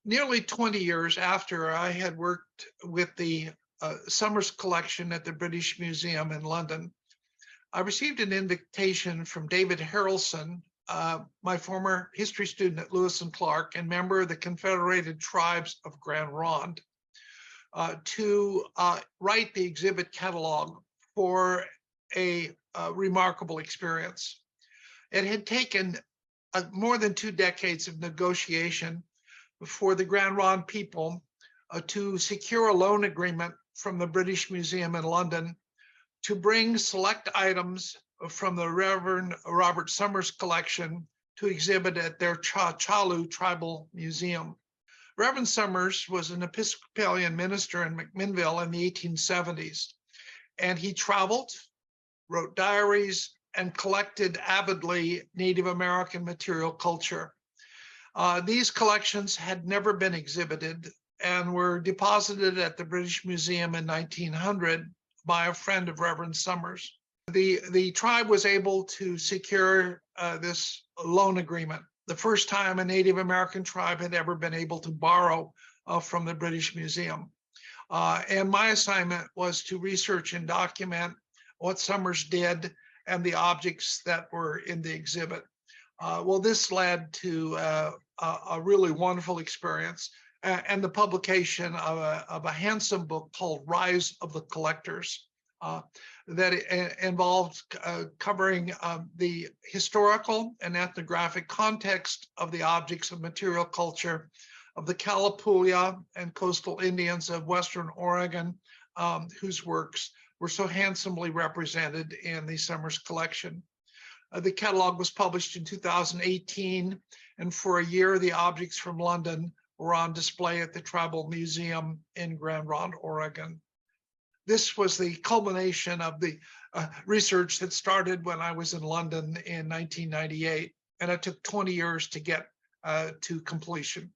nearly 20 years after I had worked with the Summers collection at the British Museum in London, I received an invitation from David Harrelson, my former history student at Lewis and Clark and member of the Confederated Tribes of Grand Ronde, to write the exhibit catalog for a remarkable experience. It had taken more than 2 decades of negotiation for the Grand Ronde people to secure a loan agreement from the British Museum in London to bring select items from the Reverend Robert Summers collection to exhibit at their Chalu Tribal Museum. Reverend Summers was an Episcopalian minister in McMinnville in the 1870s, and he traveled, wrote diaries, and collected avidly Native American material culture. These collections had never been exhibited and were deposited at the British Museum in 1900 by a friend of Reverend Summers. The tribe was able to secure this loan agreement, the first time a Native American tribe had ever been able to borrow from the British Museum. And my assignment was to research and document what Summers did and the objects that were in the exhibit. Well, this led to a really wonderful experience and the publication of a handsome book called Rise of the Collectors that involved covering the historical and ethnographic context of the objects of material culture of the Kalapuya and coastal Indians of Western Oregon, whose works were so handsomely represented in the Summers collection. The catalog was published in 2018, and for a year, the objects from London were on display at the Tribal Museum in Grand Ronde, Oregon. This was the culmination of the research that started when I was in London in 1998, and it took 20 years to get to completion.